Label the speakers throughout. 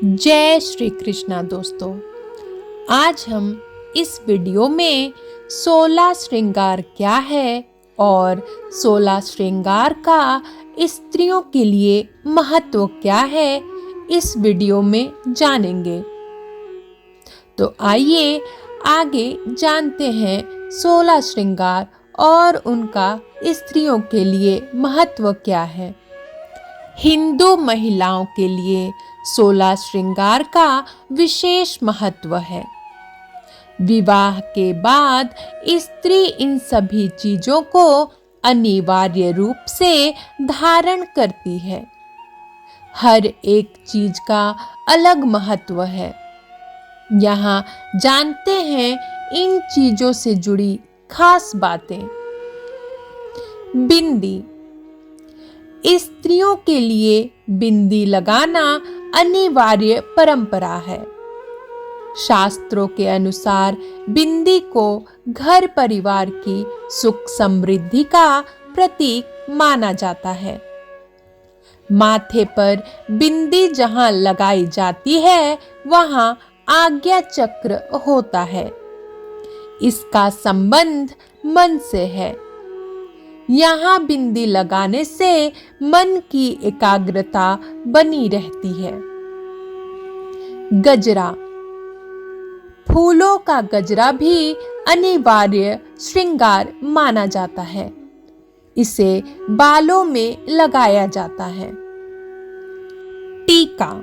Speaker 1: जय श्री कृष्णा दोस्तों। आज हम इस वीडियो में 16 श्रृंगार क्या है और 16 श्रृंगार का स्त्रियों के लिए महत्व क्या है इस वीडियो में जानेंगे। तो आइए आगे जानते हैं 16 श्रृंगार और उनका स्त्रियों के लिए महत्व क्या है। हिंदू महिलाओं के लिए 16 श्रृंगार का विशेष महत्व है। विवाह के बाद स्त्री इन सभी चीजों को अनिवार्य रूप से धारण करती है। हर एक चीज का अलग महत्व है। यहाँ जानते हैं इन चीजों से जुड़ी खास बातें। बिंदी। स्त्रियों के लिए बिंदी लगाना अनिवार्य परंपरा है। शास्त्रों के अनुसार बिंदी को घर परिवार की सुख समृद्धि का प्रतीक माना जाता है। माथे पर बिंदी जहां लगाई जाती है वहां आज्ञा चक्र होता है। इसका संबंध मन से है। यहाँ बिंदी लगाने से मन की एकाग्रता बनी रहती है। गजरा। फूलों का गजरा भी अनिवार्य श्रृंगार माना जाता है। इसे बालों में लगाया जाता है। टीका।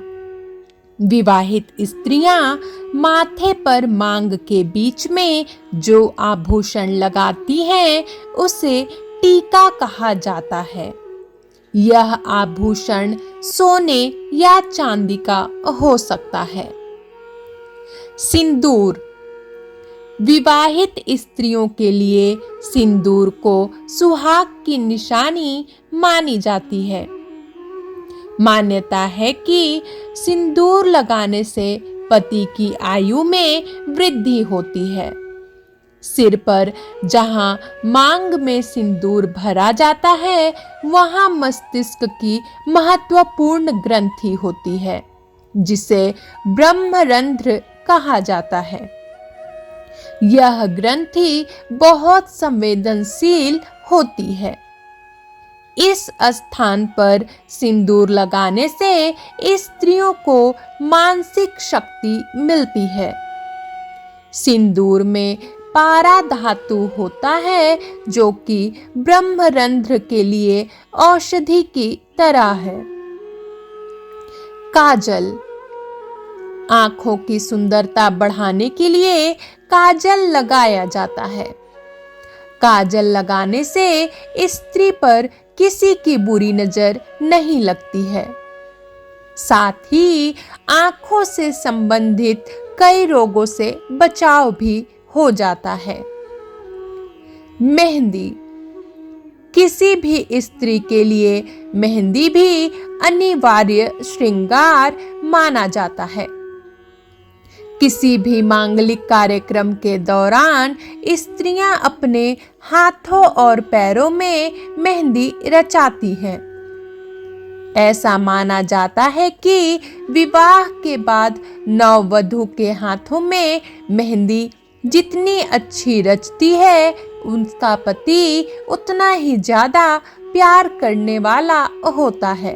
Speaker 1: विवाहित स्त्रियां माथे पर मांग के बीच में जो आभूषण लगाती हैं उसे टीका कहा जाता है। यह आभूषण सोने या चांदी का हो सकता है। सिंदूर। विवाहित स्त्रियों के लिए सिंदूर को सुहाग की निशानी मानी जाती है। मान्यता है कि सिंदूर लगाने से पति की आयु में वृद्धि होती है। सिर पर जहां मांग में सिंदूर भरा जाता है वहां मस्तिष्क की महत्वपूर्ण ग्रंथि होती है जिसे ब्रह्मरंध्र कहा जाता है। यह ग्रंथि बहुत संवेदनशील होती है। इस स्थान पर सिंदूर लगाने से स्त्रियों को मानसिक शक्ति मिलती है। सिंदूर में पारा धातु होता है जो कि ब्रह्मरंध्र के लिए औषधि की तरह है। काजल। आंखों की सुंदरता बढ़ाने के लिए काजल लगाया जाता है। काजल लगाने से स्त्री पर किसी की बुरी नजर नहीं लगती है। साथ ही आंखों से संबंधित कई रोगों से बचाव भी हो जाता है। मेहंदी। किसी भी स्त्री के लिए मेहंदी भी अनिवार्य श्रृंगार माना जाता है। किसी भी मांगलिक कार्यक्रम के दौरान स्त्रियां अपने हाथों और पैरों में मेहंदी रचाती हैं। ऐसा माना जाता है कि विवाह के बाद नववधू के हाथों में मेहंदी जितनी अच्छी रचती है उसका पति उतना ही ज्यादा प्यार करने वाला होता है।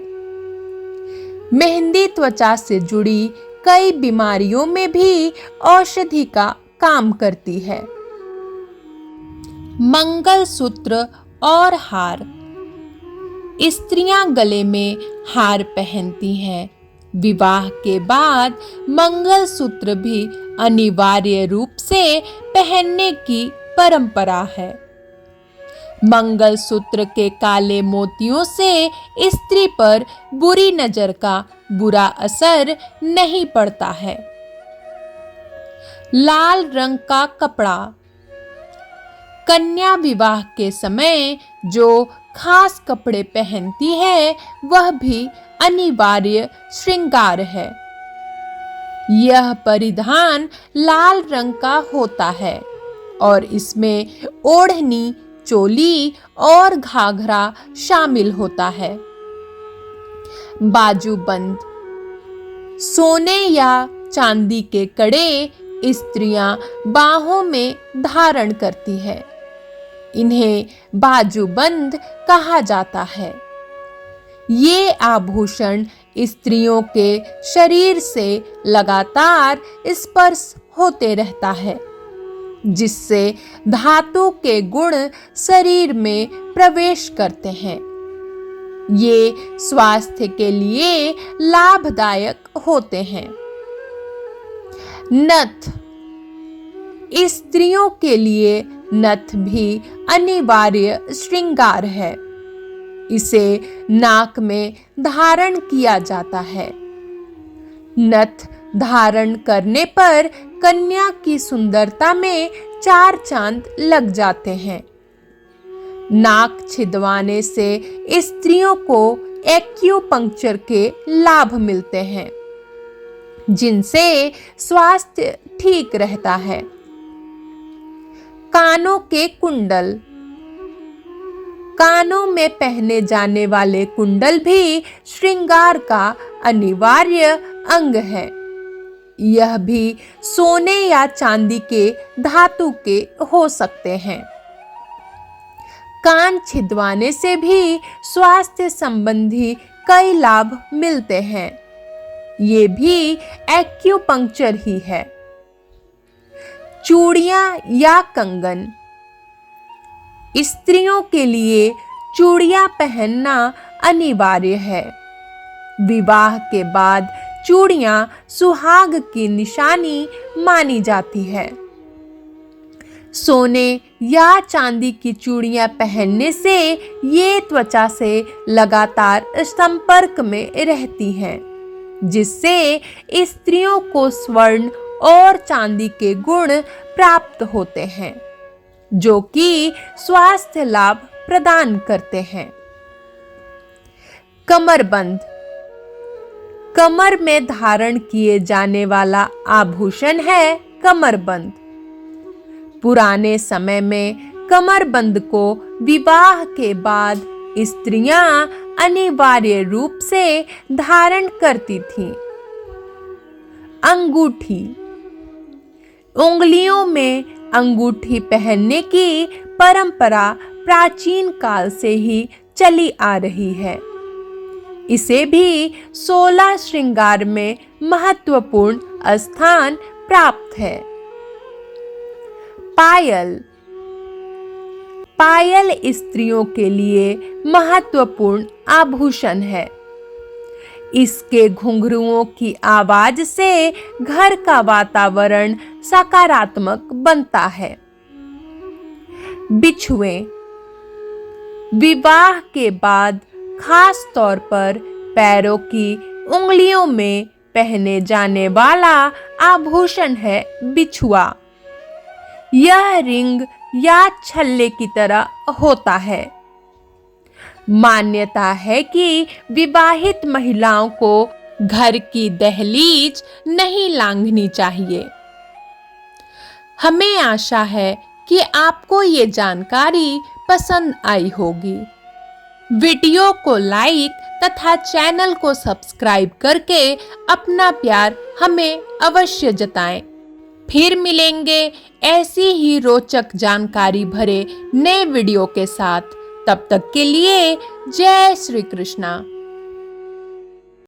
Speaker 1: मेहंदी त्वचा से जुड़ी कई बीमारियों में भी औषधि का काम करती है। मंगलसूत्र और हार। स्त्रियां गले में हार पहनती हैं। विवाह के बाद मंगलसूत्र भी अनिवार्य रूप से पहनने की परंपरा है। मंगलसूत्र के काले मोतियों से स्त्री पर बुरी नजर का बुरा असर नहीं पड़ता है। लाल रंग का कपड़ा। कन्या विवाह के समय जो खास कपड़े पहनती है वह भी अनिवार्य श्रृंगार है। यह परिधान लाल रंग का होता है और इसमें ओढ़नी, चोली और घाघरा शामिल होता है। बाजूबंद। सोने या चांदी के कड़े स्त्रियां बाहों में धारण करती है। इन्हें बाजूबंद कहा जाता है। ये आभूषण स्त्रियों के शरीर से लगातार स्पर्श होते रहता है, जिससे धातु के गुण शरीर में प्रवेश करते हैं। ये स्वास्थ्य के लिए लाभदायक होते हैं। नथ। स्त्रियों के लिए नथ भी अनिवार्य श्रृंगार है। इसे नाक में धारण किया जाता है। नथ धारण करने पर कन्या की सुंदरता में 4 चांद लग जाते हैं। नाक छिदवाने से स्त्रियों को एक्यूपंक्चर के लाभ मिलते हैं, जिनसे स्वास्थ्य ठीक रहता है। कानों के कुंडल। कानों में पहने जाने वाले कुंडल भी श्रृंगार का अनिवार्य अंग है। यह भी सोने या चांदी के धातु के हो सकते हैं। कान छिदवाने से भी स्वास्थ्य संबंधी कई लाभ मिलते हैं। ये भी एक्यूपंक्चर ही है। चूड़ियां या कंगन। स्त्रियों के लिए चूड़ियां पहनना अनिवार्य है। विवाह के बाद चूड़ियां सुहाग की निशानी मानी जाती है। सोने या चांदी की चूड़ियां पहनने से ये त्वचा से लगातार संपर्क में रहती हैं, जिससे स्त्रियों को स्वर्ण और चांदी के गुण प्राप्त होते हैं, जो कि स्वास्थ्य लाभ प्रदान करते हैं। कमरबंद। कमर में धारण किए जाने वाला आभूषण है कमरबंद। पुराने समय में कमरबंद को विवाह के बाद स्त्रियां अनिवार्य रूप से धारण करती थीं। अंगूठी। उंगलियों में अंगूठी पहनने की परंपरा प्राचीन काल से ही चली आ रही है। इसे भी 16 श्रृंगार में महत्वपूर्ण स्थान प्राप्त है। पायल। पायल स्त्रियों के लिए महत्वपूर्ण आभूषण है। इसके घुंघरुओं की आवाज से घर का वातावरण सकारात्मक बनता है। बिछुए। विवाह के बाद खास तौर पर पैरों की उंगलियों में पहने जाने वाला आभूषण है बिछुआ। यह रिंग या छल्ले की तरह होता है। मान्यता है कि विवाहित महिलाओं को घर की दहलीज नहीं लांघनी चाहिए। हमें आशा है कि आपको ये जानकारी पसंद आई होगी। वीडियो को लाइक तथा चैनल को सब्सक्राइब करके अपना प्यार हमें अवश्य जताएं। फिर मिलेंगे ऐसी ही रोचक जानकारी भरे नए वीडियो के साथ। तब तक के लिए जय श्री कृष्णा।